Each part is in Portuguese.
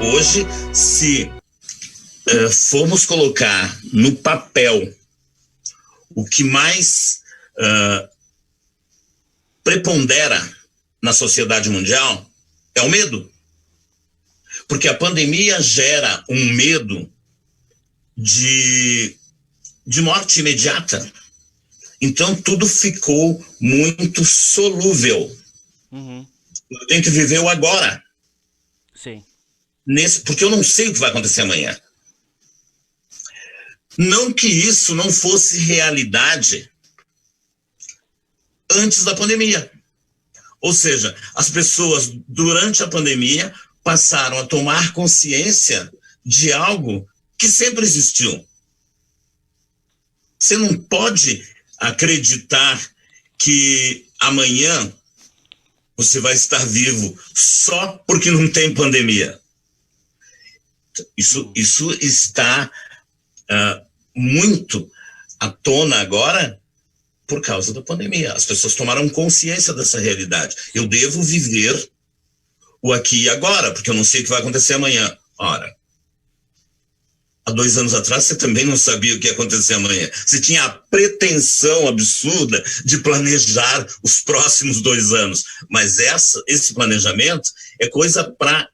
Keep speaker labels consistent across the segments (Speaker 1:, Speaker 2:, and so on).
Speaker 1: Hoje, se formos colocar no papel o que mais prepondera na sociedade mundial, é o medo. Porque a pandemia gera um medo de morte imediata. Então, tudo ficou muito solúvel. Eu tenho que viver o agora.
Speaker 2: Sim.
Speaker 1: Porque eu não sei o que vai acontecer amanhã. Não que isso não fosse realidade antes da pandemia. Ou seja, as pessoas, durante a pandemia, passaram a tomar consciência de algo que sempre existiu. Você não pode acreditar que amanhã você vai estar vivo só porque não tem pandemia. Isso está muito à tona agora por causa da pandemia. As pessoas tomaram consciência dessa realidade. Eu devo viver o aqui e agora, porque eu não sei o que vai acontecer amanhã. Ora, há 2 anos atrás você também não sabia o que ia acontecer amanhã. Você tinha a pretensão absurda de planejar os próximos 2 anos. Mas esse planejamento é coisa para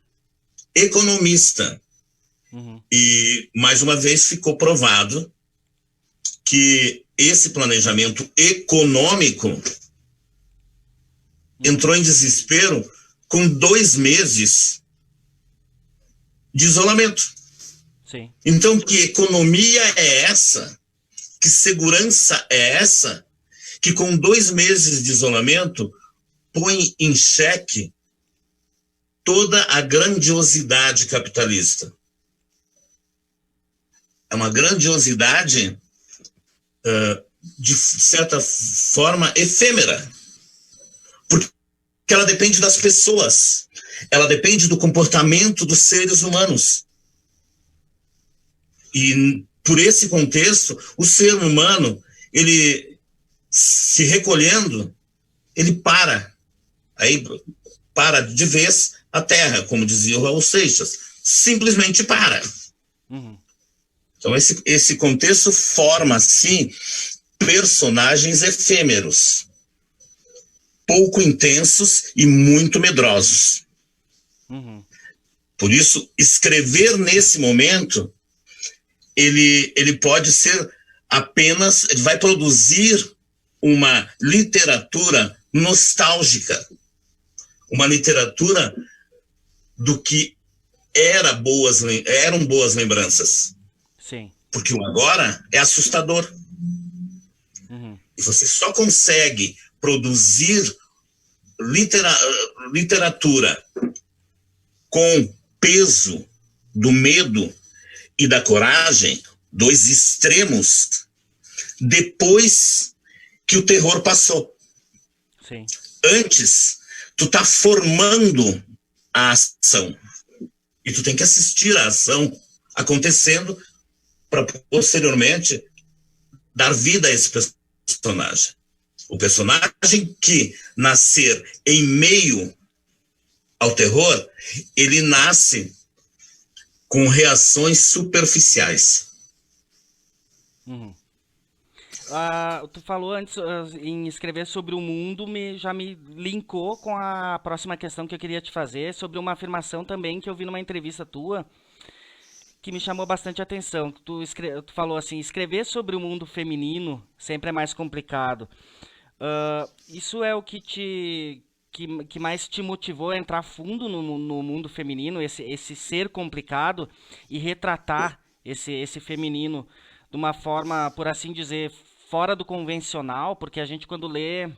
Speaker 1: economista. E, mais uma vez, ficou provado que esse planejamento econômico entrou em desespero com 2 meses de isolamento.
Speaker 2: Sim.
Speaker 1: Então, que economia é essa? Que segurança é essa? Que com 2 meses de isolamento põe em xeque toda a grandiosidade capitalista. É uma grandiosidade, de certa forma, efêmera. Porque ela depende das pessoas. Ela depende do comportamento dos seres humanos. E, por esse contexto, o ser humano, ele se recolhendo, ele para. Aí para de vez a terra, como dizia o Raul Seixas. Simplesmente para. Então, esse contexto forma, assim, personagens efêmeros, pouco intensos e muito medrosos. Por isso, escrever nesse momento, ele pode ser apenas, ele vai produzir uma literatura nostálgica, uma literatura do que eram boas lembranças.
Speaker 2: Sim.
Speaker 1: Porque o agora é assustador. E você só consegue produzir literatura com peso do medo e da coragem, 2 extremos, depois que o terror passou.
Speaker 2: Sim.
Speaker 1: Antes, tu tá formando a ação. E tu tem que assistir a ação acontecendo para posteriormente dar vida a esse personagem. O personagem que nascer em meio ao terror, ele nasce com reações superficiais.
Speaker 2: Tu falou antes em escrever sobre o mundo, já me linkou com a próxima questão que eu queria te fazer, sobre uma afirmação também que eu vi numa entrevista tua, que me chamou bastante atenção. Tu falou assim, escrever sobre o mundo feminino sempre é mais complicado. Isso é o que mais te motivou a entrar fundo no mundo feminino, esse ser complicado, e retratar esse feminino de uma forma, por assim dizer, fora do convencional, porque a gente, quando lê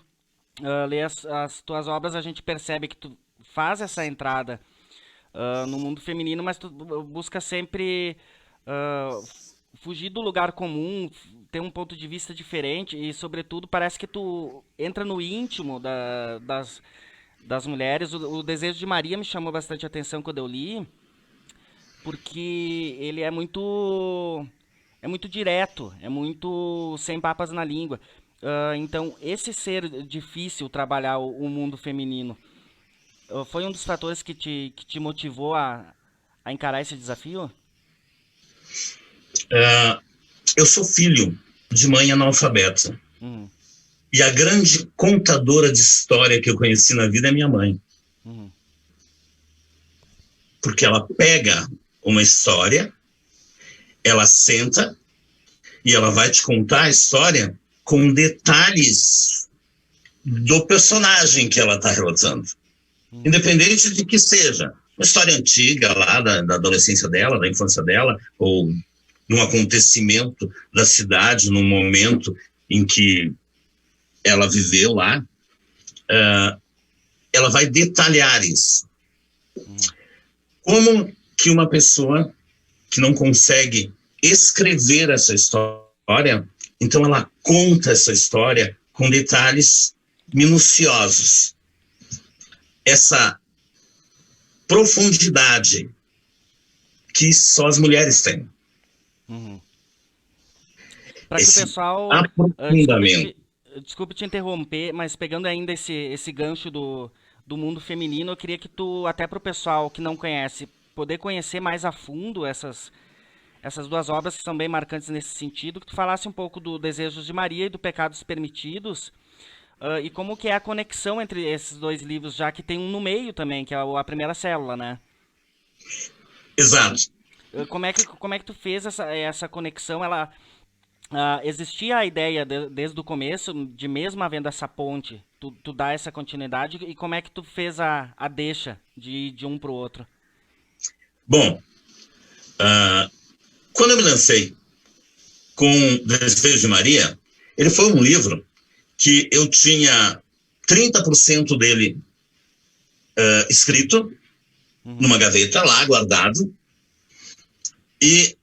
Speaker 2: as tuas obras, a gente percebe que tu faz essa entrada no mundo feminino, mas tu busca sempre fugir do lugar comum, ter um ponto de vista diferente e, sobretudo, parece que tu entra no íntimo das mulheres. O Desejo de Maria me chamou bastante atenção quando eu li, porque ele é muito direto, é muito sem papas na língua. Então, esse ser difícil trabalhar o mundo feminino foi um dos fatores que te motivou a a encarar esse desafio?
Speaker 1: Eu sou filho de mãe analfabeta. E a grande contadora de história que eu conheci na vida é minha mãe. Porque ela pega uma história, ela senta e ela vai te contar a história com detalhes do personagem que ela está relatando. Independente de que seja uma história antiga lá da adolescência dela, da infância dela, ou num acontecimento da cidade, num momento em que ela viveu lá, ela vai detalhar isso. Como que uma pessoa que não consegue escrever essa história, então ela conta essa história com detalhes minuciosos. Essa profundidade que só as mulheres têm.
Speaker 2: Para que o pessoal...
Speaker 1: aprofundamento.
Speaker 2: Desculpe te interromper, mas pegando ainda esse gancho do mundo feminino, eu queria que tu, até para o pessoal que não conhece, poder conhecer mais a fundo essas duas obras que são bem marcantes nesse sentido, que tu falasse um pouco do Desejos de Maria e do Pecados Permitidos, e como que é a conexão entre esses dois livros, já que tem um no meio também, que é a Primeira Célula, né?
Speaker 1: Exato.
Speaker 2: Como é que tu fez essa conexão? Ela... existia a ideia desde o começo, de mesmo havendo essa ponte, tu dar essa continuidade, e como é que tu fez a deixa de um para o outro?
Speaker 1: Bom, quando eu me lancei com Desejo de Maria, ele foi um livro que eu tinha 30% dele escrito numa gaveta lá, guardado, e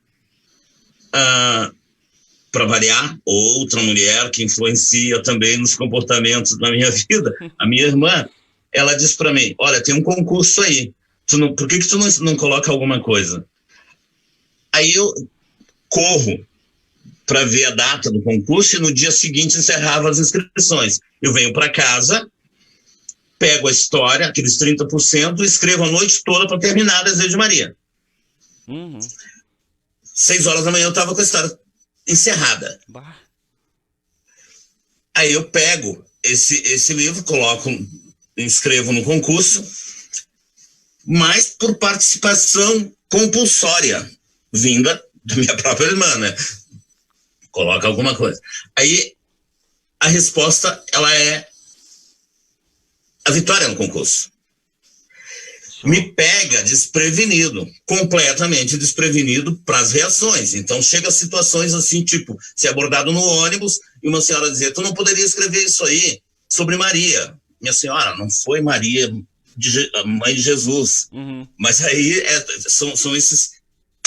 Speaker 1: para variar, outra mulher que influencia também nos comportamentos da minha vida, a minha irmã, ela disse para mim, olha, tem um concurso aí, por que tu não coloca alguma coisa? Aí eu corro para ver a data do concurso e no dia seguinte encerrava as inscrições. Eu venho para casa, pego a história, aqueles 30%, e escrevo a noite toda para terminar Desejo de Maria. 6 horas da manhã eu estava com a história encerrada. Aí eu pego esse livro, inscrevo no concurso, mas por participação compulsória, vinda da minha própria irmã, né? Coloca alguma coisa. Aí a resposta, ela é a vitória no concurso. Me pega desprevenido, completamente desprevenido para as reações. Então chega a situações assim, tipo, ser abordado no ônibus e uma senhora dizer, tu não poderia escrever isso aí sobre Maria. Minha senhora, não foi Maria, mãe de Jesus. Mas aí são esses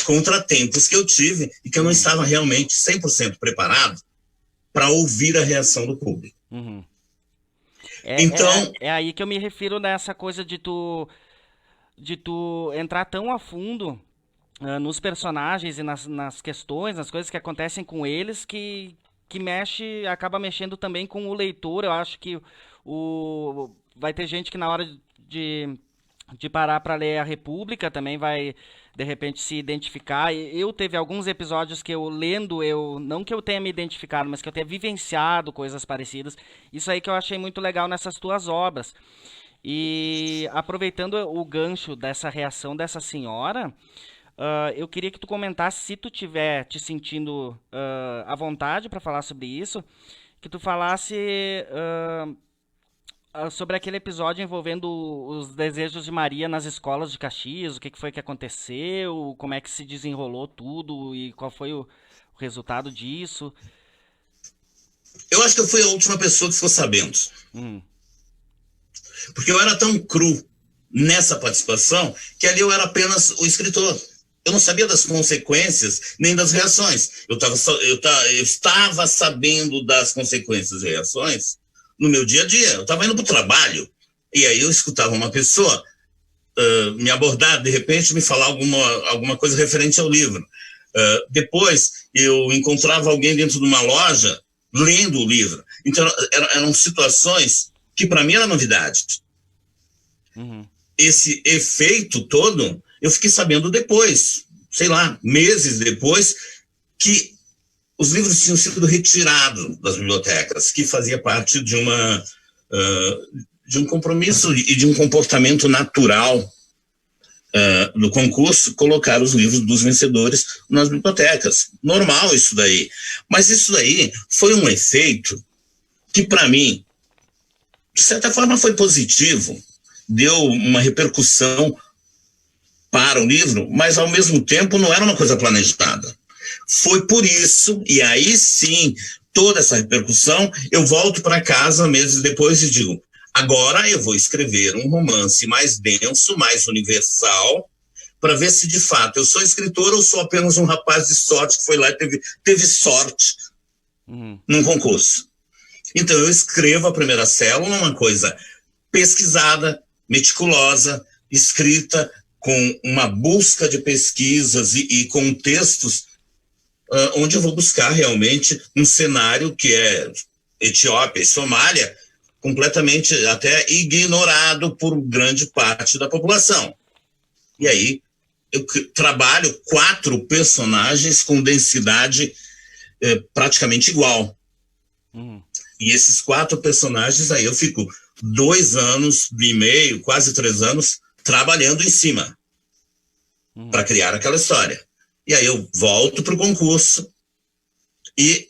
Speaker 1: contratempos que eu tive e que eu não estava realmente 100% preparado para ouvir a reação do público.
Speaker 2: Então... É aí que eu me refiro nessa coisa de tu entrar tão a fundo nos personagens e nas questões, nas coisas que acontecem com eles, que acaba mexendo também com o leitor. Eu acho que vai ter gente que na hora de parar para ler a República também vai, de repente, se identificar. Eu teve alguns episódios que eu lendo, não que eu tenha me identificado, mas que eu tenha vivenciado coisas parecidas. Isso aí que eu achei muito legal nessas tuas obras. E aproveitando o gancho dessa reação dessa senhora, eu queria que tu comentasse, se tu estiver te sentindo à vontade para falar sobre isso, que tu falasse sobre aquele episódio envolvendo os Desejos de Maria nas escolas de Caxias, o que foi que aconteceu, como é que se desenrolou tudo e qual foi o resultado disso.
Speaker 1: Eu acho que eu fui a última pessoa que ficou sabendo. Porque eu era tão cru nessa participação que ali eu era apenas o escritor. Eu não sabia das consequências nem das reações. Eu estava sabendo das consequências e reações no meu dia a dia. Eu estava indo para o trabalho e aí eu escutava uma pessoa me abordar, de repente me falar alguma coisa referente ao livro. Depois eu encontrava alguém dentro de uma loja lendo o livro. Então eram situações que para mim era novidade. Esse efeito todo Eu fiquei sabendo depois, sei lá, meses depois, que os livros tinham sido retirados das bibliotecas, que fazia parte de um compromisso e de um comportamento natural no concurso, colocar os livros dos vencedores nas bibliotecas. Normal isso daí. Mas isso daí foi um efeito que, para mim, de certa forma foi positivo, deu uma repercussão para o livro, mas ao mesmo tempo não era uma coisa planejada. Foi por isso, e aí sim, toda essa repercussão, eu volto para casa meses depois e digo, agora eu vou escrever um romance mais denso, mais universal, para ver se de fato eu sou escritor ou sou apenas um rapaz de sorte que foi lá e teve sorte num concurso. Então eu escrevo a primeira célula, uma coisa pesquisada, meticulosa, escrita com uma busca de pesquisas e com textos onde eu vou buscar realmente um cenário que é Etiópia e Somália, completamente até ignorado por grande parte da população. E aí eu trabalho 4 personagens com densidade praticamente igual. E esses 4 personagens aí eu fico 2 anos e meio, quase 3 anos, trabalhando em cima para criar aquela história. E aí eu volto para o concurso e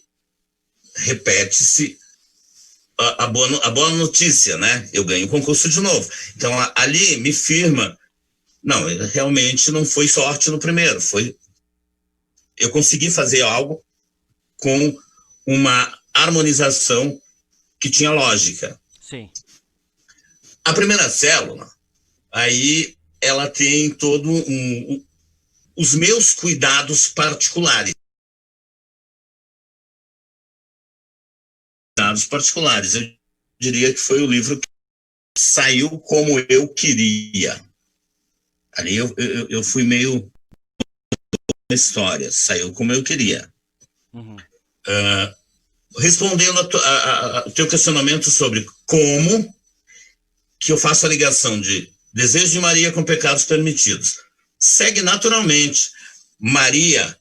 Speaker 1: repete-se a boa notícia, né? Eu ganho o concurso de novo. Então, ali me firma, não, realmente não foi sorte no primeiro, eu consegui fazer algo com uma harmonização que tinha lógica.
Speaker 2: Sim.
Speaker 1: A primeira célula, aí ela tem todo os meus cuidados particulares. Eu diria que foi o livro que saiu como eu queria. Ali eu fui meio na história, saiu como eu queria. Respondendo ao teu questionamento sobre como que eu faço a ligação de Desejo de Maria com Pecados Permitidos. Segue naturalmente. Maria,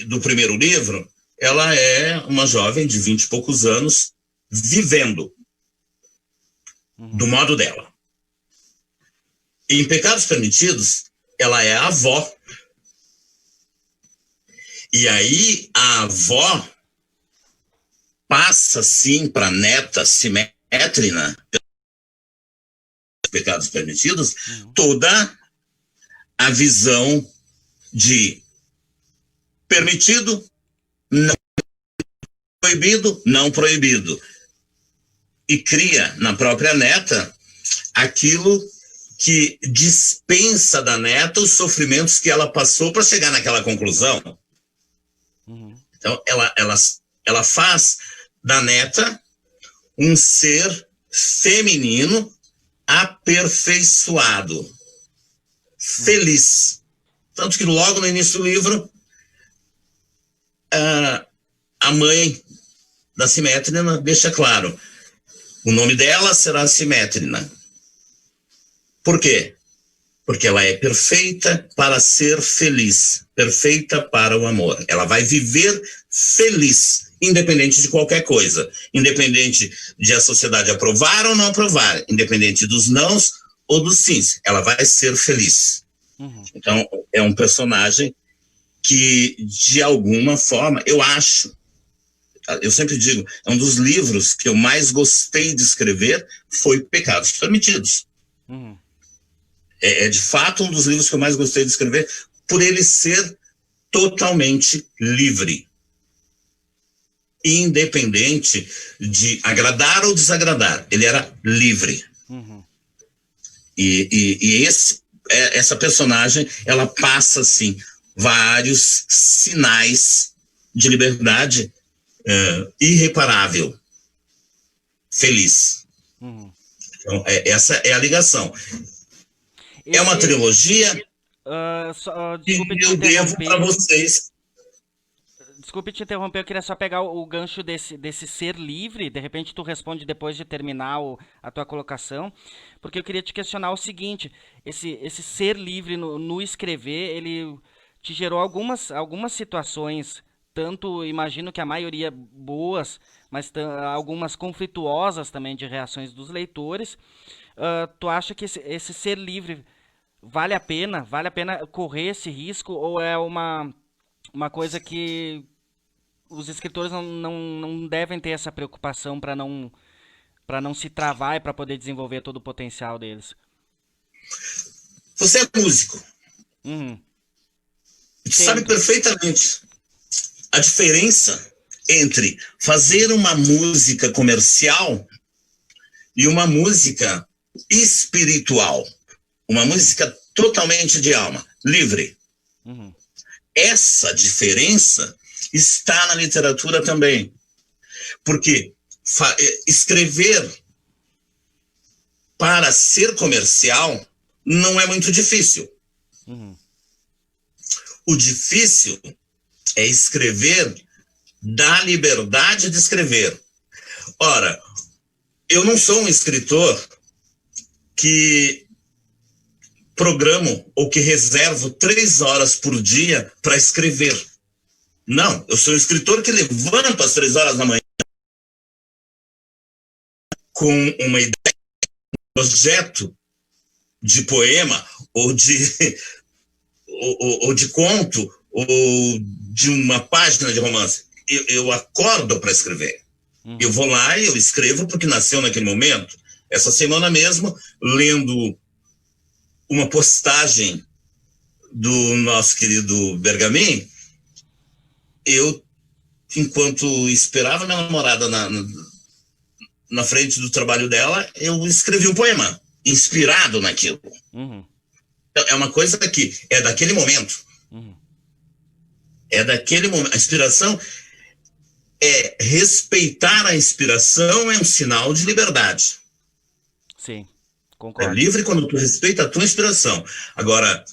Speaker 1: do primeiro livro, ela é uma jovem de 20 e poucos anos vivendo do modo dela. Em Pecados Permitidos, ela é a avó. E aí a avó passa, sim, para a neta Simétrina, Pecados Permitidos, toda a visão de permitido, não proibido, não proibido. E cria na própria neta aquilo que dispensa da neta os sofrimentos que ela passou para chegar naquela conclusão. Então, ela faz da neta um ser feminino aperfeiçoado, feliz. Tanto que logo no início do livro, a mãe da Simétrina deixa claro, o nome dela será Simétrina. Por quê? Porque ela é perfeita para ser feliz, perfeita para o amor. Ela vai viver feliz, independente de qualquer coisa, independente de a sociedade aprovar ou não aprovar, independente dos nãos ou dos sims, ela vai ser feliz. Então, é um personagem que, de alguma forma, eu sempre digo, é um dos livros que eu mais gostei de escrever foi Pecados Permitidos. É de fato um dos livros que eu mais gostei de escrever por ele ser totalmente livre, independente de agradar ou desagradar. Ele era livre. E essa personagem, ela passa, assim, vários sinais de liberdade irreparável, feliz. Então, essa é a ligação. É uma trilogia
Speaker 2: desculpe
Speaker 1: que eu devo para vocês.
Speaker 2: desculpe te interromper, eu queria só pegar o gancho desse ser livre, de repente tu responde depois de terminar a tua colocação, porque eu queria te questionar o seguinte, esse ser livre no escrever, ele te gerou algumas situações, tanto imagino que a maioria boas, mas algumas conflituosas também de reações dos leitores. Tu acha que esse ser livre vale a pena correr esse risco, ou é uma coisa que os escritores não devem ter essa preocupação para não se travar e para poder desenvolver todo o potencial deles?
Speaker 1: Você é músico.
Speaker 2: Uhum.
Speaker 1: Tu sabe perfeitamente a diferença entre fazer uma música comercial e uma música espiritual. Uma música totalmente de alma, livre.
Speaker 2: Uhum.
Speaker 1: Essa diferença está na literatura também. Porque escrever para ser comercial não é muito difícil.
Speaker 2: Uhum.
Speaker 1: O difícil é escrever da liberdade de escrever. Ora, eu não sou um escritor que programo ou que reservo 3 horas por dia para escrever. Não, eu sou um escritor que levanta às 3 horas da manhã com uma ideia, um projeto de poema ou de conto ou de uma página de romance. Eu acordo para escrever.
Speaker 2: Uhum.
Speaker 1: Eu vou lá e eu escrevo porque nasceu naquele momento. Essa semana mesmo, lendo uma postagem do nosso querido Bergamin, eu, enquanto esperava minha namorada na frente do trabalho dela, eu escrevi um poema inspirado naquilo.
Speaker 2: Uhum.
Speaker 1: É uma coisa que é daquele momento.
Speaker 2: Uhum.
Speaker 1: É daquele momento. A inspiração respeitar a inspiração é um sinal de liberdade.
Speaker 2: Sim,
Speaker 1: É
Speaker 2: concordo.
Speaker 1: livre quando tu respeita a tua inspiração. Agora,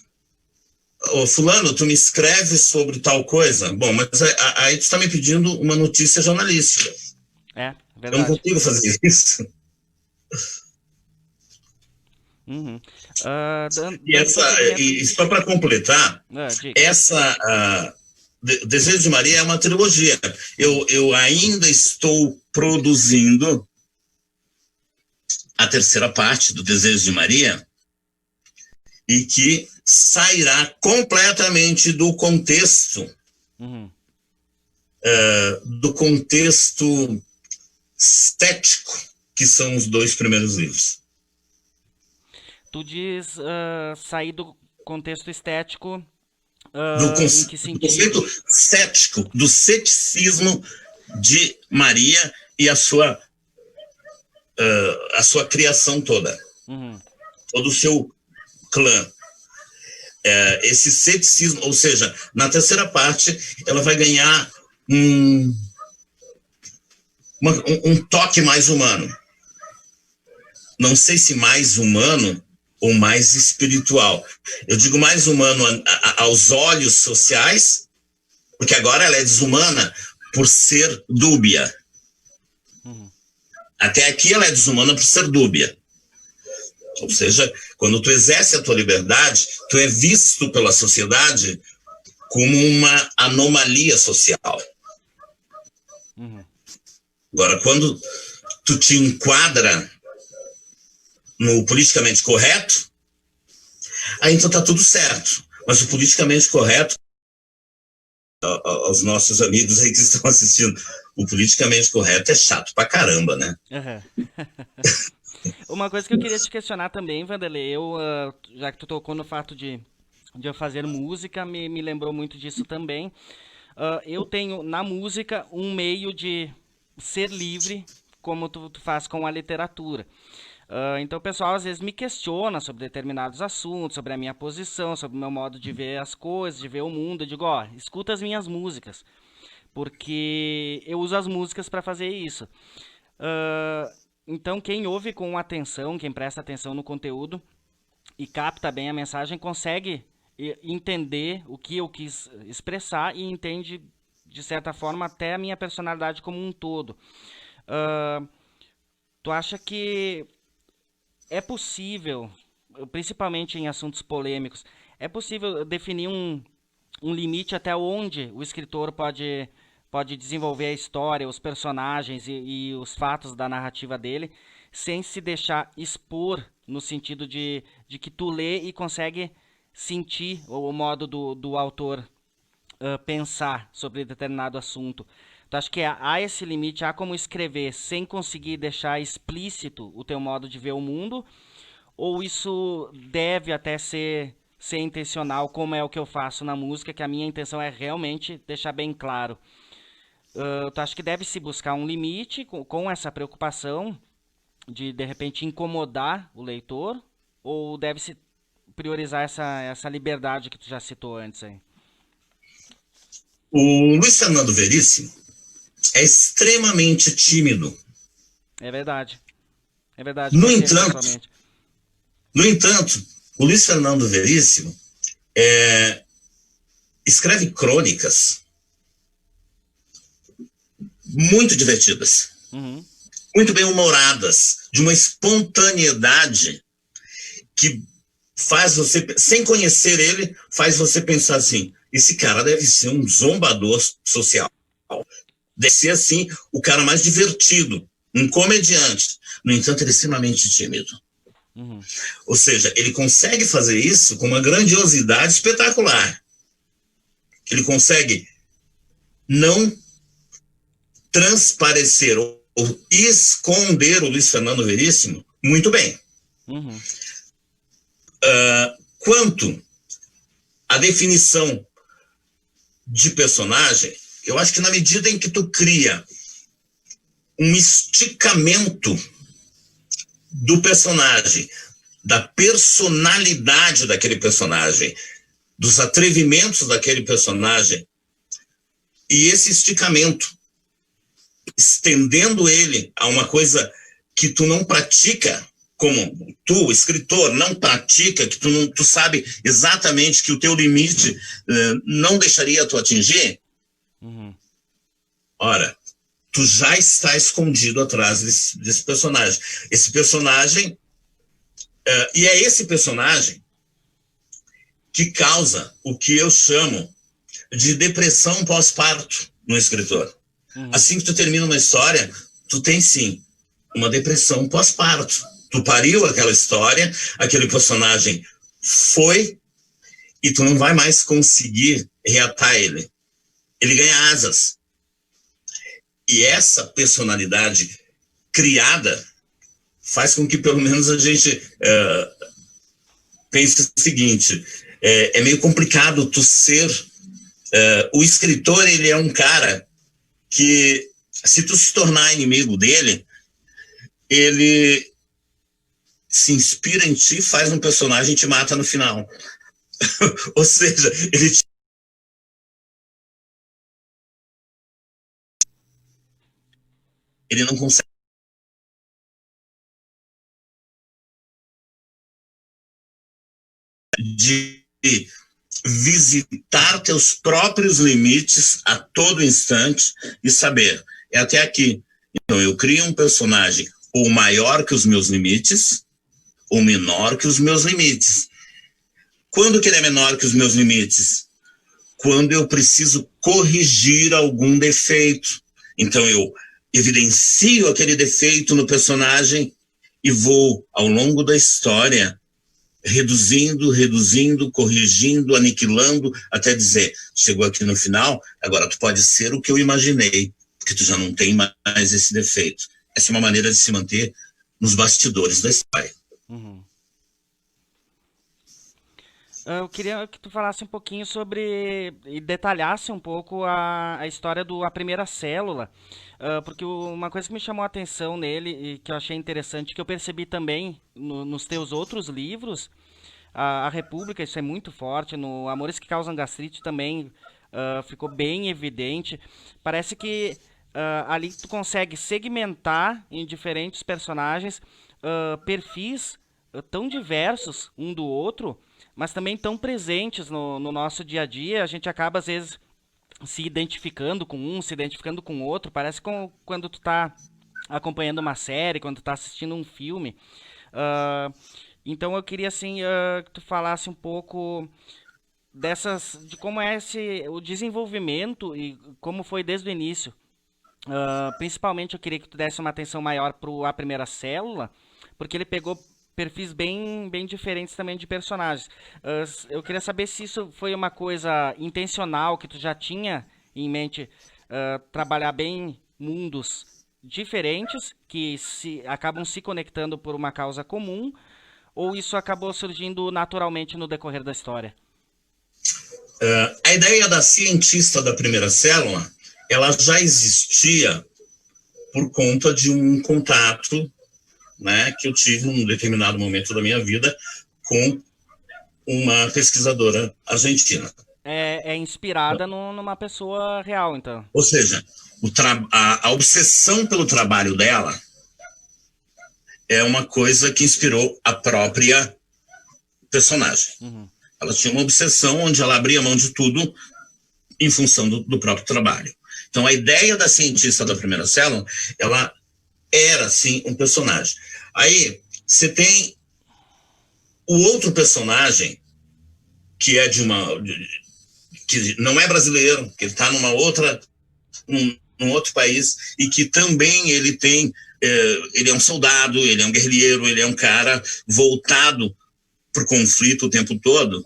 Speaker 1: fulano, tu me escreve sobre tal coisa. Bom, mas aí tu está me pedindo uma notícia jornalística.
Speaker 2: É,
Speaker 1: Eu não
Speaker 2: verdade.
Speaker 1: consigo fazer isso.
Speaker 2: Uhum.
Speaker 1: E só para completar,
Speaker 2: Diga.
Speaker 1: Desejo de Maria é uma trilogia. Eu ainda estou produzindo a terceira parte do Desejo de Maria e que sairá completamente do contexto
Speaker 2: Uhum.
Speaker 1: do contexto estético que são os 2 primeiros livros.
Speaker 2: Tu diz sair do contexto estético, em que
Speaker 1: Do
Speaker 2: sentido?
Speaker 1: conceito cético, do ceticismo de Maria e a sua criação toda,
Speaker 2: Uhum.
Speaker 1: todo o seu clã. Esse ceticismo, ou seja, na terceira parte, ela vai ganhar um toque mais humano. Não sei se mais humano ou mais espiritual. Eu digo mais humano aos olhos sociais, porque agora ela é desumana por ser dúbia.
Speaker 2: Uhum.
Speaker 1: Até aqui ela é desumana por ser dúbia. Ou seja, quando tu exerce a tua liberdade, tu é visto pela sociedade como uma anomalia social.
Speaker 2: Uhum.
Speaker 1: Agora, quando tu te enquadra no politicamente correto, aí então tá tudo certo. Mas o politicamente correto, aos nossos amigos aí que estão assistindo, o politicamente correto é chato pra caramba, né?
Speaker 2: Uhum. Uma coisa que eu queria te questionar também, Vanderlei, já que tu tocou no fato de eu fazer música, me lembrou muito disso também. Eu tenho na música um meio de ser livre, como tu faz com a literatura. Então o pessoal às vezes me questiona sobre determinados assuntos, sobre a minha posição, sobre o meu modo de ver as coisas, de ver o mundo. Eu digo, escuta as minhas músicas, porque eu uso as músicas para fazer isso. Então quem ouve com atenção, quem presta atenção no conteúdo e capta bem a mensagem, consegue entender o que eu quis expressar e entende de certa forma, até a minha personalidade como um todo. Tu acha que é possível, principalmente em assuntos polêmicos, é possível definir um limite até onde o escritor pode desenvolver a história, os personagens e os fatos da narrativa dele, sem se deixar expor no sentido de que tu lê e consegue sentir o modo do autor pensar sobre determinado assunto. Tu acha que há esse limite, há como escrever sem conseguir deixar explícito o teu modo de ver o mundo? Ou isso deve até ser intencional, como é o que eu faço na música, que a minha intenção é realmente deixar bem claro? Tu acha que deve se buscar um limite com essa preocupação de repente incomodar o leitor? Ou deve-se priorizar essa liberdade que tu já citou antes aí?
Speaker 1: O Luiz Fernando Veríssimo é extremamente tímido.
Speaker 2: É verdade. É verdade,
Speaker 1: No
Speaker 2: conheço ele
Speaker 1: entanto,
Speaker 2: pessoalmente.
Speaker 1: no entanto, o Luiz Fernando Veríssimo escreve crônicas muito divertidas,
Speaker 2: Uhum,
Speaker 1: muito bem humoradas, de uma espontaneidade que faz você, sem conhecer ele, faz você pensar assim: esse cara deve ser um zombador social. Deve ser, assim, o cara mais divertido, um comediante. No entanto, ele é extremamente tímido.
Speaker 2: uhum,
Speaker 1: Ou seja, ele consegue fazer isso com uma grandiosidade espetacular. Ele consegue não transparecer ou esconder o Luiz Fernando Veríssimo muito bem.
Speaker 2: uhum,
Speaker 1: Quanto à definição de personagem, eu acho que na medida em que tu cria um esticamento do personagem, da personalidade daquele personagem, dos atrevimentos daquele personagem, e esse esticamento, estendendo ele a uma coisa que tu não pratica, como tu, escritor, não pratica, que tu sabe exatamente que o teu limite não deixaria tu atingir,
Speaker 2: uhum,
Speaker 1: ora, tu já está escondido atrás desse personagem. Esse personagem, e é esse personagem que causa o que eu chamo de depressão pós-parto no escritor.
Speaker 2: uhum,
Speaker 1: Assim que tu termina uma história, tu tem sim uma depressão pós-parto. Tu pariu aquela história, aquele personagem foi e tu não vai mais conseguir reatar ele. Ele ganha asas. E essa personalidade criada faz com que pelo menos a gente pense o seguinte: é meio complicado tu ser... o escritor, ele é um cara que, se tu se tornar inimigo dele, ele se inspira em ti, faz um personagem e te mata no final. Ou seja, ele não consegue de visitar teus próprios limites a todo instante e saber, é até aqui. Então eu crio um personagem ou maior que os meus limites ou menor que os meus limites. Quando que ele é menor que os meus limites? Quando eu preciso corrigir algum defeito. Então eu evidencio aquele defeito no personagem e vou, ao longo da história, reduzindo, corrigindo, aniquilando, até dizer: chegou aqui no final, agora tu pode ser o que eu imaginei, porque tu já não tem mais esse defeito. Essa é uma maneira de se manter nos bastidores da história.
Speaker 2: uhum. Eu queria que tu falasse um pouquinho sobre e detalhasse um pouco a história A Primeira Célula, porque uma coisa que me chamou a atenção nele e que eu achei interessante, que eu percebi também nos teus outros livros, a República, isso é muito forte, no Amores que Causam Gastrite também ficou bem evidente. Parece que ali tu consegue segmentar em diferentes personagens perfis tão diversos um do outro, mas também tão presentes no nosso dia a dia. A gente acaba, às vezes, se identificando com um, se identificando com o outro. Parece quando tu tá acompanhando uma série, quando tu tá assistindo um filme. Ah, então eu queria assim que tu falasse um pouco de como é o desenvolvimento e como foi desde o início. Principalmente eu queria que tu desse uma atenção maior pro A Primeira Célula, porque ele pegou perfis bem diferentes também de personagens. Eu queria saber se isso foi uma coisa intencional, que tu já tinha em mente trabalhar bem mundos diferentes, que acabam se conectando por uma causa comum, ou isso acabou surgindo naturalmente no decorrer da história?
Speaker 1: A ideia da cientista da primeira célula, ela já existia por conta de um contato, né, que eu tive num determinado momento da minha vida com uma pesquisadora argentina.
Speaker 2: É inspirada numa pessoa real, então.
Speaker 1: Ou seja, a obsessão pelo trabalho dela é uma coisa que inspirou a própria personagem.
Speaker 2: Uhum.
Speaker 1: Ela tinha uma obsessão onde ela abria mão de tudo em função do próprio trabalho. Então, a ideia da cientista da primeira célula, ela era, sim, um personagem. Aí, você tem o outro personagem, que é que não é brasileiro, que ele está num outro país, e que também ele é um soldado, ele é um guerrilheiro, ele é um cara voltado para o conflito o tempo todo,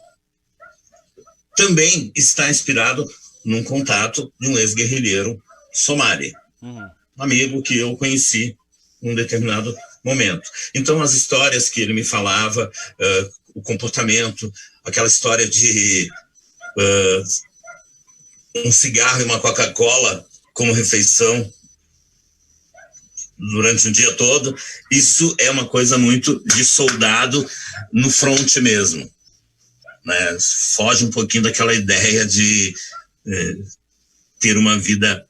Speaker 1: também está inspirado num contato de um ex-guerrilheiro somali, um amigo que eu conheci num determinado momento. Então, as histórias que ele me falava, o comportamento, aquela história de um cigarro e uma Coca-Cola como refeição durante o dia todo, isso é uma coisa muito de soldado no fronte mesmo, né? Foge um pouquinho daquela ideia de ter uma vida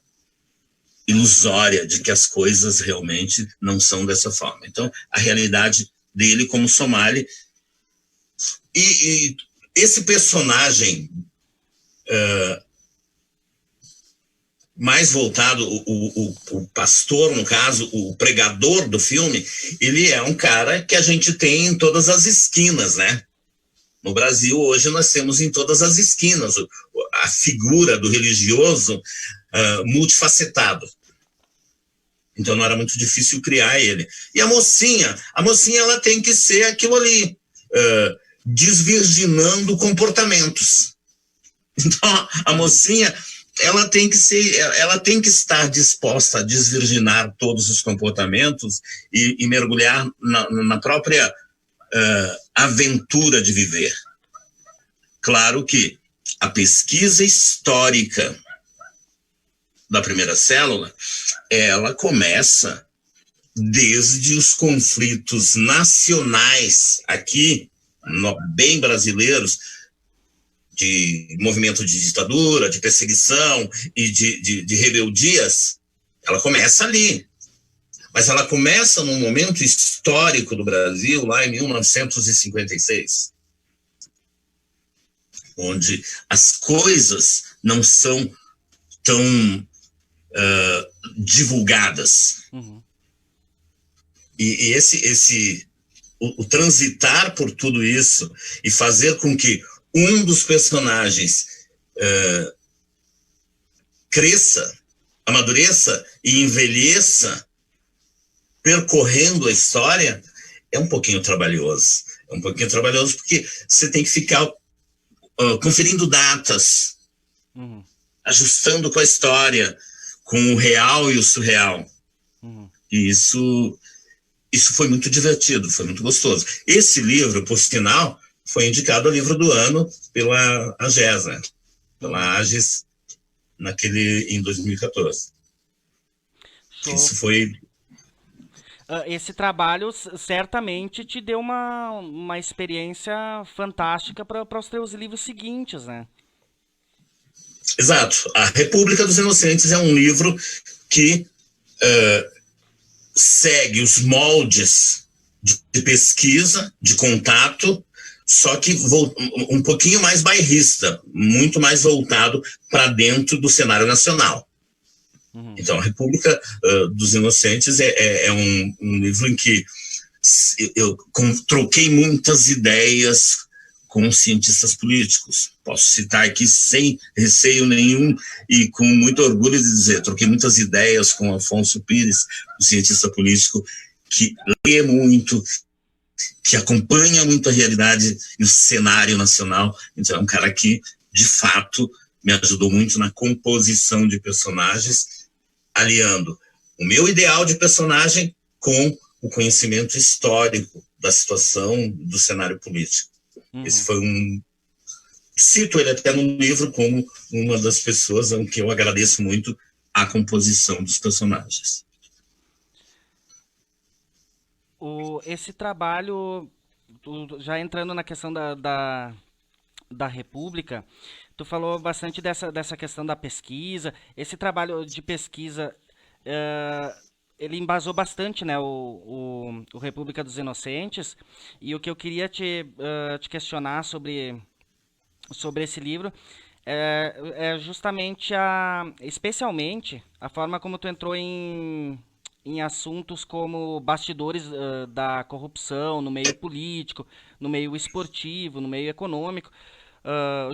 Speaker 1: ilusória, de que as coisas realmente não são dessa forma. Então, a realidade dele como somali. E esse personagem mais voltado, o pastor, no caso, o pregador do filme, ele é um cara que a gente tem em todas as esquinas, né? No Brasil, hoje, nós temos em todas as esquinas a figura do religioso multifacetado. Então, não era muito difícil criar ele. E a mocinha ela tem que ser aquilo ali, desvirginando comportamentos. Então, a mocinha, ela tem que estar disposta a desvirginar todos os comportamentos e mergulhar na própria aventura de viver. Claro que a pesquisa histórica da primeira célula, ela começa desde os conflitos nacionais aqui, bem brasileiros, de movimento de ditadura, de perseguição e de rebeldias. Ela começa ali. Mas ela começa num momento histórico do Brasil, lá em 1956, onde as coisas não são tão divulgadas.
Speaker 2: Uhum.
Speaker 1: E o transitar por tudo isso e fazer com que um dos personagens cresça, amadureça e envelheça percorrendo a história é um pouquinho trabalhoso. É um pouquinho trabalhoso porque você tem que ficar conferindo datas, ajustando com a história, com o real e o surreal. E isso foi muito divertido, foi muito gostoso. Esse livro, por sinal, foi indicado ao livro do ano pela AGES, né? Pela AGES, em 2014. Isso foi...
Speaker 2: Esse trabalho certamente te deu uma experiência fantástica para os teus livros seguintes, né?
Speaker 1: Exato. A República dos Inocentes é um livro que segue os moldes de pesquisa, de contato, só que um pouquinho mais bairrista, muito mais voltado para dentro do cenário nacional. Então, a República dos Inocentes é um livro em que eu troquei muitas ideias com cientistas políticos. Posso citar aqui sem receio nenhum e com muito orgulho de dizer, troquei muitas ideias com Afonso Pires, um cientista político que lê muito, que acompanha muito a realidade e o cenário nacional. Então é um cara que, de fato, me ajudou muito na composição de personagens, aliando o meu ideal de personagem com o conhecimento histórico da situação do cenário político. Esse foi cito ele até no livro como uma das pessoas a que eu agradeço muito a composição dos personagens.
Speaker 2: Esse trabalho, já entrando na questão da República, tu falou bastante dessa questão da pesquisa. Esse trabalho de pesquisa, ele embasou bastante, né, o República dos Inocentes, e o que eu queria te questionar sobre esse livro é justamente especialmente a forma como tu entrou em assuntos como bastidores da corrupção no meio político, no meio esportivo, no meio econômico,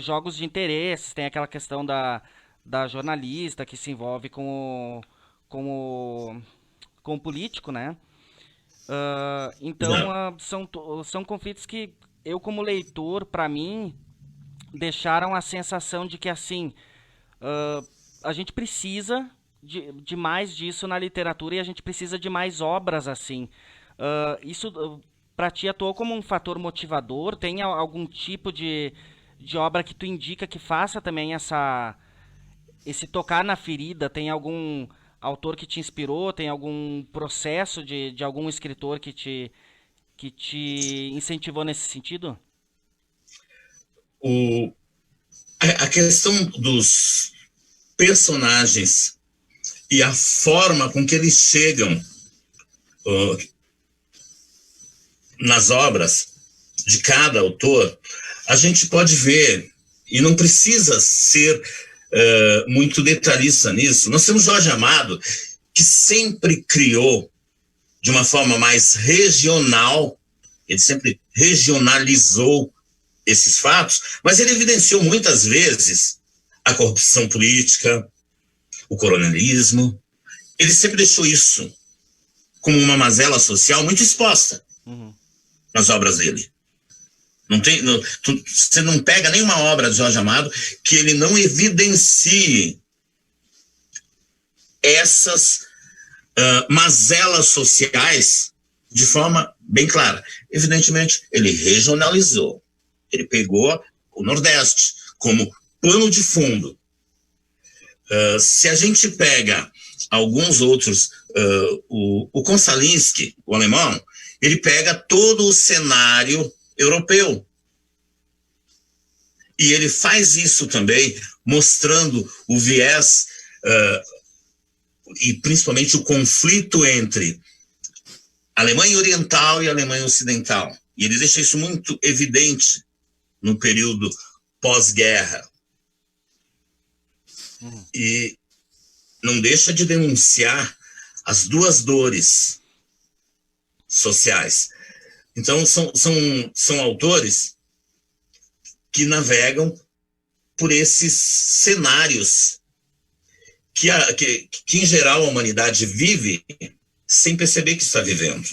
Speaker 2: jogos de interesses, tem aquela questão da jornalista que se envolve com o político, né? Então, são conflitos que eu, como leitor, para mim, deixaram a sensação de que, assim, a gente precisa de mais disso na literatura e a gente precisa de mais obras assim. Isso para ti atuou como um fator motivador? Tem algum tipo de obra que tu indica que faça também esse tocar na ferida? Tem algum autor que te inspirou? Tem algum processo de algum escritor que te incentivou nesse sentido?
Speaker 1: A questão dos personagens e a forma com que eles chegam nas obras de cada autor, a gente pode ver, e não precisa ser muito detalhista nisso. Nós temos Jorge Amado, que sempre criou de uma forma mais regional, ele sempre regionalizou esses fatos, mas ele evidenciou muitas vezes a corrupção política, o coronelismo. Ele sempre deixou isso como uma mazela social muito exposta nas obras dele. Você não pega nenhuma obra de Jorge Amado que ele não evidencie essas mazelas sociais de forma bem clara. Evidentemente, ele regionalizou. Ele pegou o Nordeste como pano de fundo. Se a gente pega alguns outros, o Konstalinski, o alemão, ele pega todo o cenário europeu. E ele faz isso também, mostrando o viés e principalmente o conflito entre Alemanha Oriental e Alemanha Ocidental. E ele deixa isso muito evidente no período pós-guerra. E não deixa de denunciar as duas dores sociais. Então, são autores que navegam por esses cenários que, em geral, a humanidade vive sem perceber que está vivendo.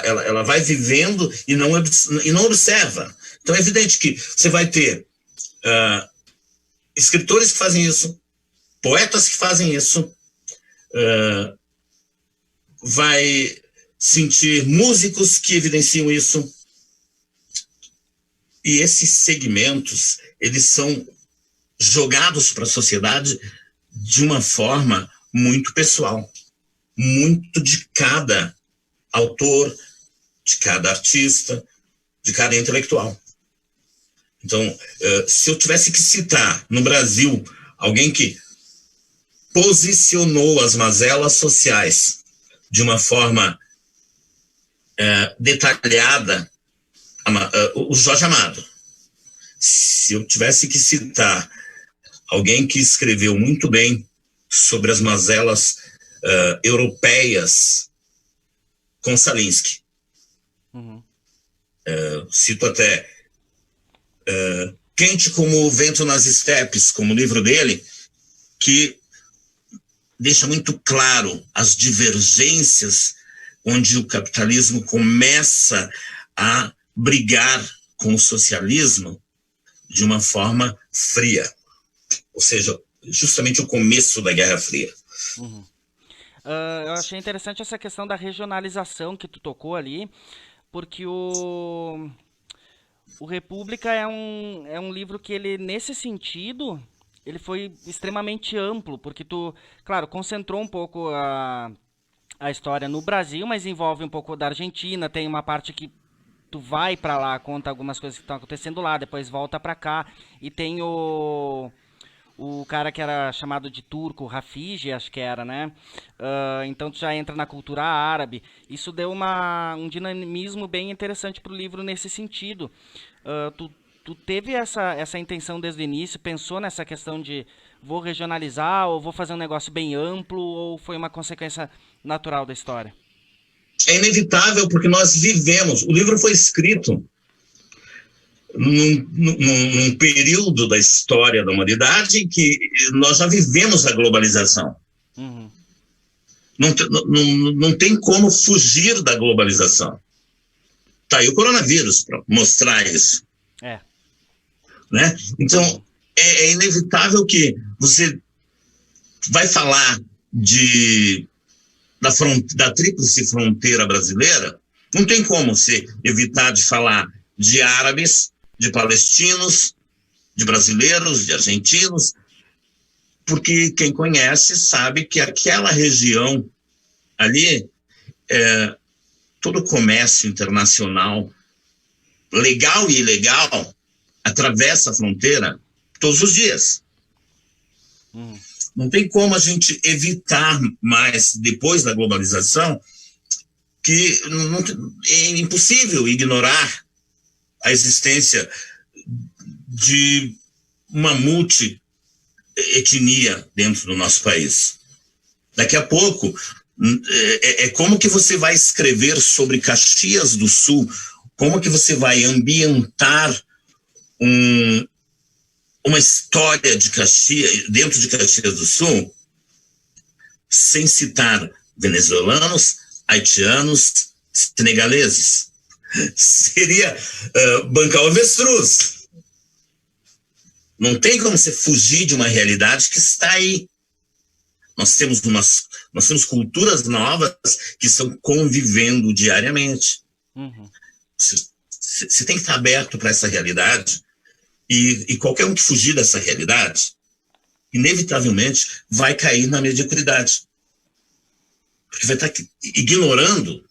Speaker 1: Ela vai vivendo e não observa. Então, é evidente que você vai ter escritores que fazem isso, poetas que fazem isso, vai sentir músicos que evidenciam isso. E esses segmentos, eles são jogados para a sociedade de uma forma muito pessoal, muito de cada autor, de cada artista, de cada intelectual. Então, se eu tivesse que citar no Brasil alguém que posicionou as mazelas sociais de uma forma detalhada O Jorge Amado. Se eu tivesse que citar alguém que escreveu muito bem sobre as mazelas europeias, Konsalinski. Cito até Quente como o Vento nas Estepes, como o livro dele, que deixa muito claro as divergências onde o capitalismo começa a brigar com o socialismo de uma forma fria. Ou seja, justamente o começo da Guerra Fria.
Speaker 2: Eu achei interessante essa questão da regionalização que tu tocou ali, porque o República é um livro que ele, nesse sentido, ele foi extremamente amplo, porque tu, claro, concentrou um pouco a história no Brasil, mas envolve um pouco da Argentina, tem uma parte que tu vai pra lá, conta algumas coisas que estão acontecendo lá, depois volta pra cá, e tem o cara que era chamado de turco, Rafiji, acho que era, né? Então tu já entra na cultura árabe. Isso deu um dinamismo bem interessante pro livro nesse sentido. Tu teve essa intenção desde o início, pensou nessa questão de vou regionalizar ou vou fazer um negócio bem amplo, ou foi uma consequência natural da história?
Speaker 1: É inevitável, porque nós vivemos. O livro foi escrito num período da história da humanidade que nós já vivemos a globalização. Não tem como fugir da globalização. Tá aí o coronavírus para mostrar isso. Né? Então, é inevitável que você vai falar da tríplice fronteira brasileira, não tem como você evitar de falar de árabes, de palestinos, de brasileiros, de argentinos, porque quem conhece sabe que aquela região ali, todo o comércio internacional, legal e ilegal, atravessa a fronteira todos os dias. Não tem como a gente evitar mais, depois da globalização, que é impossível ignorar a existência de uma multi-etnia dentro do nosso país. Daqui a pouco, é como que você vai escrever sobre Caxias do Sul, como que você vai ambientar uma história de Caxias, dentro de Caxias do Sul, sem citar venezuelanos, haitianos, senegaleses. Seria bancar o avestruz. Não tem como você fugir de uma realidade que está aí. Nós temos culturas novas que estão convivendo diariamente. Você tem que estar aberto para essa realidade. E qualquer um que fugir dessa realidade, inevitavelmente, vai cair na mediocridade. Porque vai estar ignorando.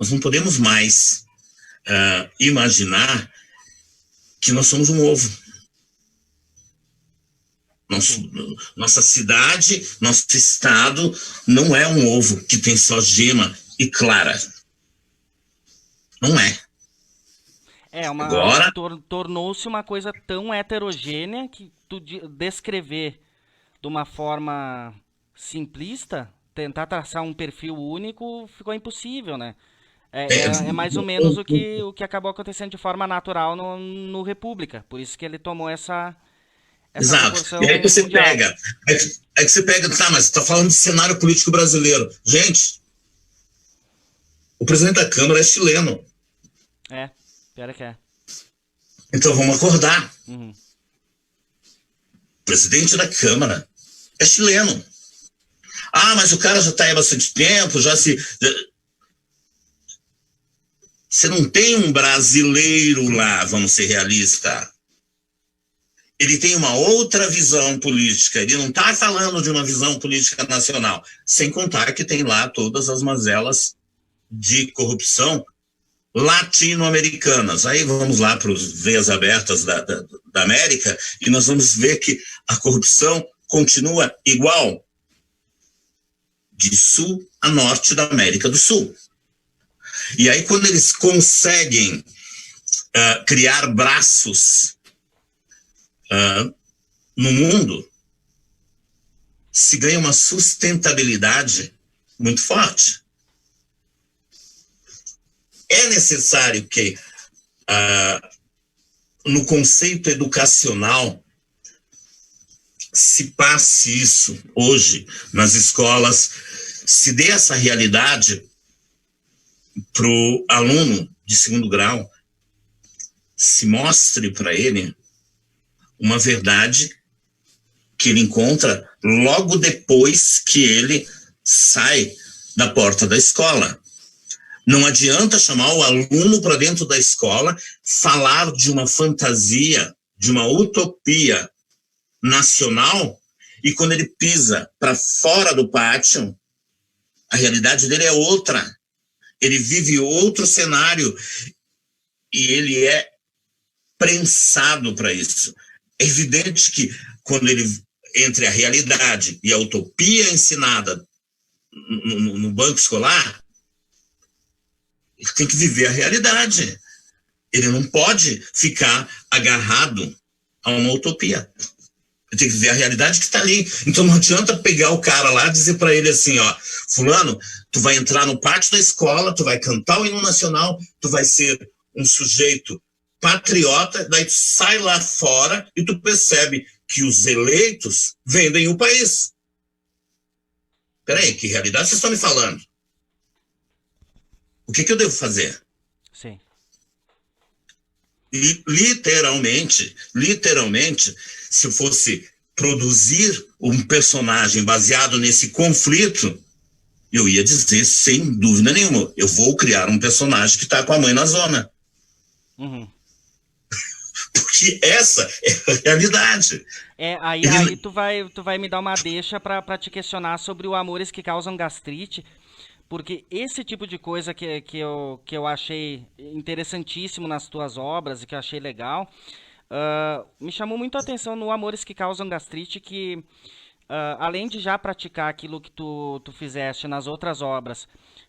Speaker 1: Nós não podemos mais imaginar que nós somos um ovo. Nossa cidade, nosso estado não é um ovo que tem só gema e clara. Não é. Agora
Speaker 2: tornou-se uma coisa tão heterogênea que tu descrever de uma forma simplista, tentar traçar um perfil único, ficou impossível, né? É mais ou menos o que acabou acontecendo de forma natural no República. Por isso que ele tomou essa
Speaker 1: Exato. E aí que você pega, tá, mas você tá falando do cenário político brasileiro. Gente, o presidente da Câmara é chileno.
Speaker 2: Pior que é.
Speaker 1: Então vamos acordar. O presidente da Câmara é chileno. Ah, mas o cara já está aí há bastante tempo, Você não tem um brasileiro lá, vamos ser realistas. Ele tem uma outra visão política, ele não está falando de uma visão política nacional, sem contar que tem lá todas as mazelas de corrupção latino-americanas. Aí vamos lá para os veias abertas da América e nós vamos ver que a corrupção continua igual de sul a norte da América do Sul. E aí, quando eles conseguem criar braços no mundo, se ganha uma sustentabilidade muito forte. É necessário que, no conceito educacional, se passe isso hoje nas escolas, se dê essa realidade para o aluno de segundo grau, se mostre para ele uma verdade que ele encontra logo depois que ele sai da porta da escola. Não adianta chamar o aluno para dentro da escola, falar de uma fantasia, de uma utopia nacional, e quando ele pisa para fora do pátio, a realidade dele é outra. Ele vive outro cenário e ele é prensado para isso. É evidente que quando ele, entre a realidade e a utopia ensinada no banco escolar, ele tem que viver a realidade. Ele não pode ficar agarrado a uma utopia. Ele tem que viver a realidade que está ali. Então não adianta pegar o cara lá e dizer para ele assim, ó, fulano, tu vai entrar no pátio da escola, tu vai cantar o hino nacional, tu vai ser um sujeito patriota, daí tu sai lá fora e tu percebe que os eleitos vendem o país. Peraí, que realidade vocês estão me falando? O que eu devo fazer?
Speaker 2: Sim.
Speaker 1: E literalmente, se eu fosse produzir um personagem baseado nesse conflito, eu ia dizer, sem dúvida nenhuma, eu vou criar um personagem que está com a mãe na zona.
Speaker 2: Uhum.
Speaker 1: Porque essa é a realidade.
Speaker 2: Aí tu vai me dar uma deixa pra te questionar sobre o Amores que Causam Gastrite, porque esse tipo de coisa que eu achei interessantíssimo nas tuas obras e que eu achei legal, me chamou muito a atenção no Amores que Causam Gastrite, que além de já praticar aquilo que tu fizeste nas outras obras,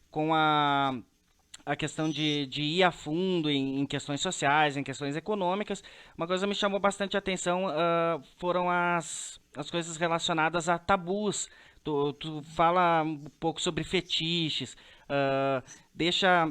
Speaker 2: com a questão de ir a fundo em questões sociais, em questões econômicas, uma coisa que me chamou bastante atenção foram as coisas relacionadas a tabus. Tu fala um pouco sobre fetiches, deixa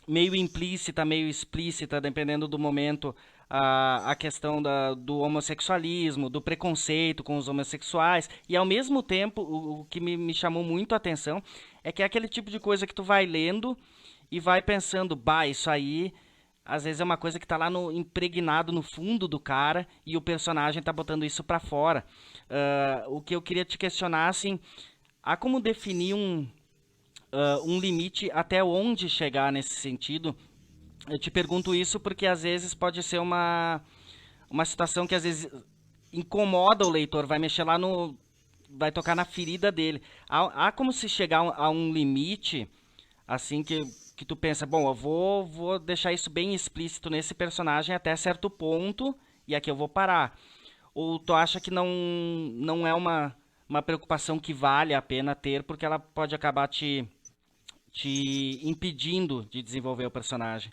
Speaker 2: meio implícita, meio explícita, dependendo do momento, a questão do homossexualismo, do preconceito com os homossexuais, e ao mesmo tempo, o que me chamou muito a atenção é que é aquele tipo de coisa que tu vai lendo e vai pensando, bah, isso aí, às vezes é uma coisa que tá lá impregnado no fundo do cara e o personagem tá botando isso pra fora. O que eu queria te questionar, assim, há como definir um limite até onde chegar nesse sentido? Eu te pergunto isso porque às vezes pode ser uma situação que às vezes incomoda o leitor, vai mexer lá vai tocar na ferida dele. Há como se chegar a um limite, assim, que tu pensa, bom, eu vou deixar isso bem explícito nesse personagem até certo ponto e aqui eu vou parar. Ou tu acha que não é uma preocupação que vale a pena ter, porque ela pode acabar te impedindo de desenvolver o personagem?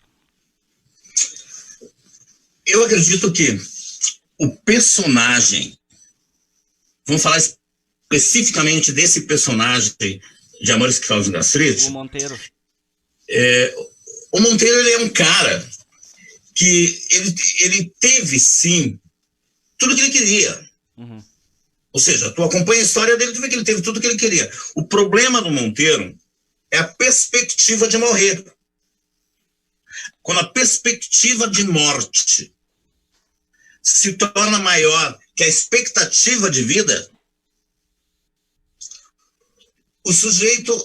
Speaker 1: Eu acredito que o personagem, vamos falar especificamente desse personagem de Amores que Causam Gastrite.
Speaker 2: O Monteiro.
Speaker 1: O Monteiro, ele é um cara que ele teve, sim, tudo que ele queria.
Speaker 2: Uhum.
Speaker 1: Ou seja, tu acompanha a história dele, tu vê que ele teve tudo que ele queria. O problema do Monteiro é a perspectiva de morrer. Quando a perspectiva de morte se torna maior que a expectativa de vida, o sujeito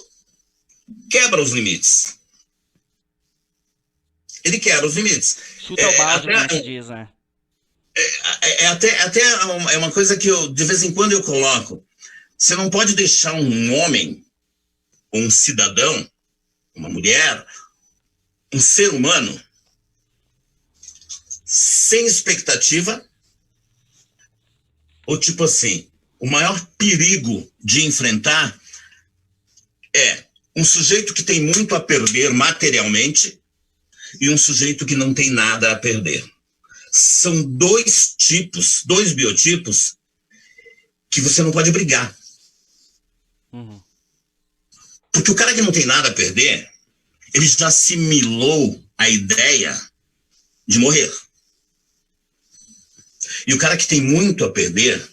Speaker 1: quebra os limites. Ele quebra os limites.
Speaker 2: Chuta o balde, como se diz, né?
Speaker 1: É uma coisa que de vez em quando eu coloco. Você não pode deixar um homem, um cidadão, uma mulher, um ser humano, sem expectativa, ou tipo assim, o maior perigo de enfrentar é um sujeito que tem muito a perder materialmente e um sujeito que não tem nada a perder. São dois biotipos que você não pode brigar. Porque o cara que não tem nada a perder, ele já assimilou a ideia de morrer. E o cara que tem muito a perder,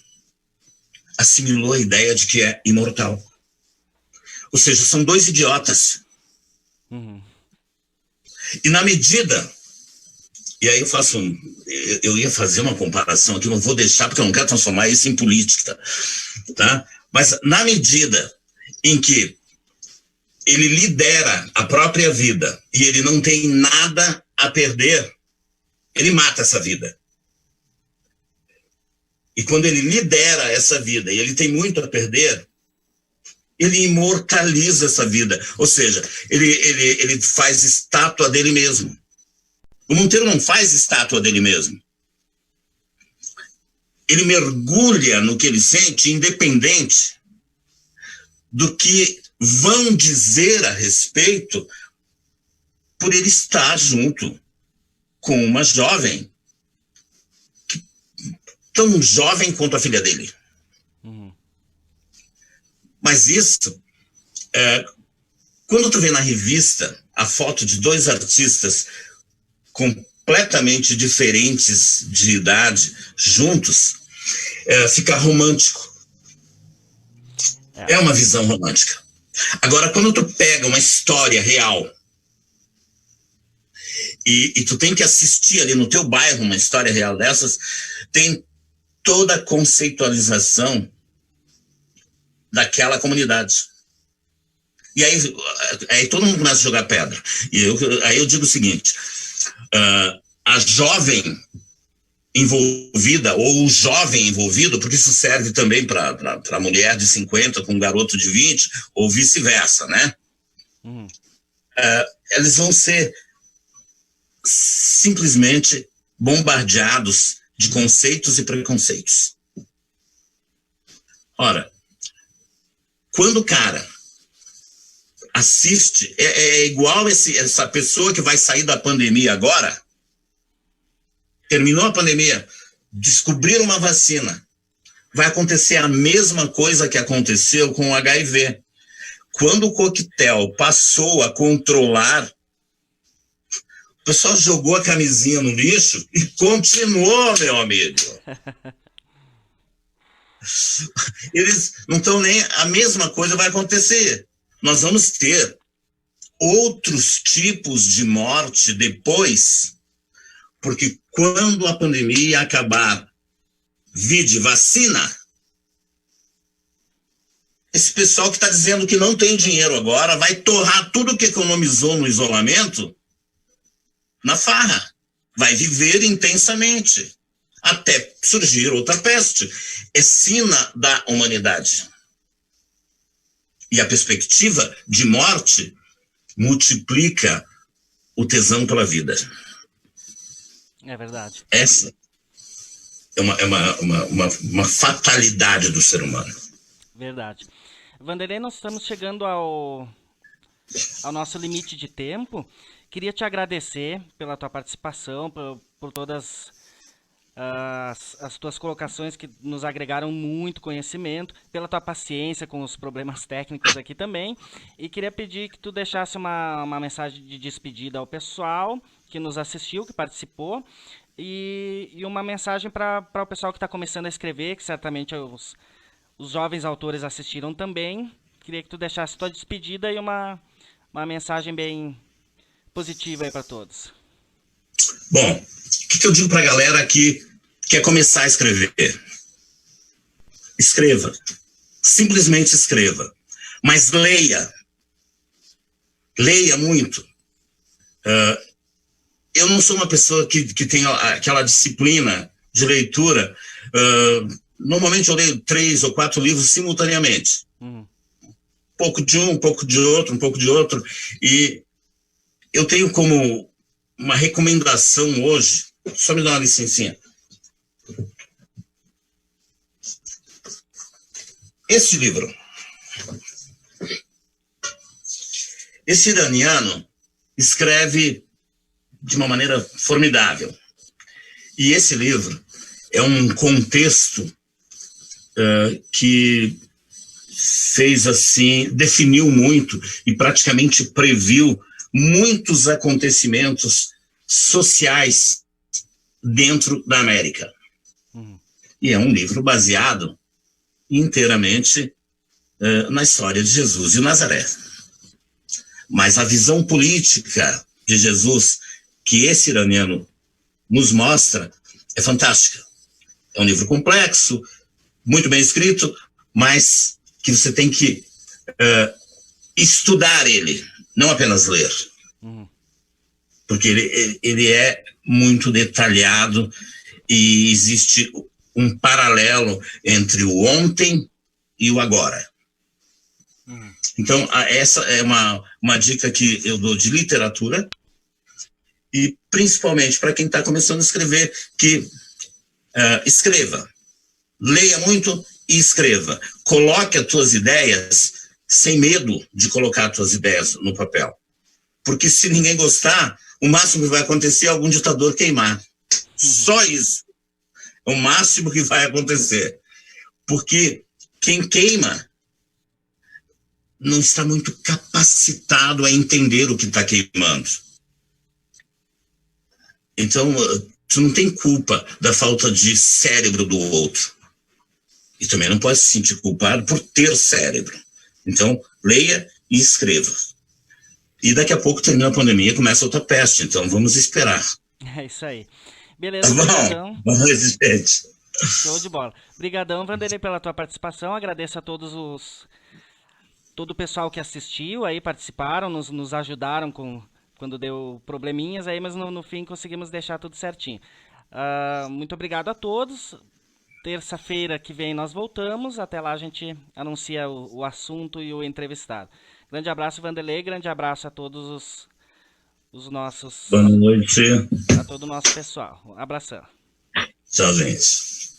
Speaker 1: assimilou a ideia de que é imortal. Ou seja, são dois idiotas. E na medida... E aí eu ia fazer uma comparação aqui, não vou deixar porque eu não quero transformar isso em política, tá? Mas na medida em que ele lidera a própria vida e ele não tem nada a perder, ele mata essa vida. E quando ele lidera essa vida e ele tem muito a perder, ele imortaliza essa vida. Ou seja, ele faz estátua dele mesmo. O Monteiro não faz estátua dele mesmo. Ele mergulha no que ele sente, independente do que vão dizer a respeito por ele estar junto com uma jovem, tão jovem quanto a filha dele. Mas isso, quando tu vê na revista a foto de dois artistas completamente diferentes de idade, juntos, fica romântico. É uma visão romântica. Agora, quando tu pega uma história real e tu tem que assistir ali no teu bairro uma história real dessas, tem toda a conceitualização daquela comunidade. E aí todo mundo começa a jogar pedra. E aí eu digo o seguinte, a jovem envolvida, ou o jovem envolvido, porque isso serve também para a mulher de 50 com um garoto de 20, ou vice-versa, né? Eles vão ser simplesmente bombardeados de conceitos e preconceitos. Ora, quando o cara assiste, é igual essa pessoa que vai sair da pandemia agora, terminou a pandemia, descobriram uma vacina, vai acontecer a mesma coisa que aconteceu com o HIV. Quando o coquetel passou a controlar, o pessoal jogou a camisinha no lixo e continuou, meu amigo. Eles não estão nem... A mesma coisa vai acontecer. Nós vamos ter outros tipos de morte depois, porque quando a pandemia acabar, vide vacina, esse pessoal que está dizendo que não tem dinheiro agora vai torrar tudo que economizou no isolamento na farra. Vai viver intensamente até surgir outra peste. É sina da humanidade. E a perspectiva de morte multiplica o tesão pela vida.
Speaker 2: É verdade.
Speaker 1: Essa é uma fatalidade do ser humano.
Speaker 2: Verdade. Vanderlei, nós estamos chegando ao nosso limite de tempo. Queria te agradecer pela tua participação, por todas as tuas colocações que nos agregaram muito conhecimento, pela tua paciência com os problemas técnicos aqui também. E queria pedir que tu deixasse uma mensagem de despedida ao pessoal que nos assistiu, que participou, e uma mensagem para o pessoal que está começando a escrever, que certamente os jovens autores assistiram também. Queria que tu deixasse tua despedida e uma mensagem bem positiva aí para todos.
Speaker 1: Bom, o que eu digo para a galera que quer começar a escrever? Escreva. Simplesmente escreva. Mas leia. Leia muito. Eu não sou uma pessoa que tem aquela disciplina de leitura. Normalmente eu leio 3 ou 4 livros simultaneamente. Um pouco de um pouco de outro, um pouco de outro. E eu tenho como uma recomendação hoje, só me dá uma licencinha. Este livro Esse iraniano escreve de uma maneira formidável. E esse livro é um contexto que fez assim, definiu muito e praticamente previu muitos acontecimentos sociais dentro da América. E é um livro baseado inteiramente na história de Jesus de Nazaré. Mas a visão política de Jesus que esse iraniano nos mostra é fantástica. É um livro complexo, muito bem escrito, mas que você tem que estudar ele, não apenas ler. Porque ele é muito detalhado e existe um paralelo entre o ontem e o agora. Então, essa é uma dica que eu dou de literatura, e principalmente para quem está começando a escrever, que escreva, leia muito e escreva. Coloque as tuas ideias sem medo de colocar as tuas ideias no papel. Porque se ninguém gostar, o máximo que vai acontecer é algum ditador queimar. Só isso. É o máximo que vai acontecer. Porque quem queima não está muito capacitado a entender o que está queimando. Então, tu não tem culpa da falta de cérebro do outro. E também não pode se sentir culpado por ter cérebro. Então, leia e escreva. E daqui a pouco termina a pandemia e começa outra peste. Então, vamos esperar.
Speaker 2: É isso aí. Beleza,
Speaker 1: Tá
Speaker 2: obrigadão.
Speaker 1: bom? Vamos, gente.
Speaker 2: Show de bola. Obrigadão, Vanderlei, pela tua participação. Agradeço a todo o pessoal que assistiu aí, participaram, nos ajudaram quando deu probleminhas aí, mas no fim conseguimos deixar tudo certinho. Muito obrigado a todos. Terça-feira que vem nós voltamos. Até lá a gente anuncia o assunto e o entrevistado. Grande abraço, Vanderlei. Grande abraço a todos os nossos...
Speaker 1: Boa noite.
Speaker 2: A todo o nosso pessoal. Um abração.
Speaker 1: Tchau, gente.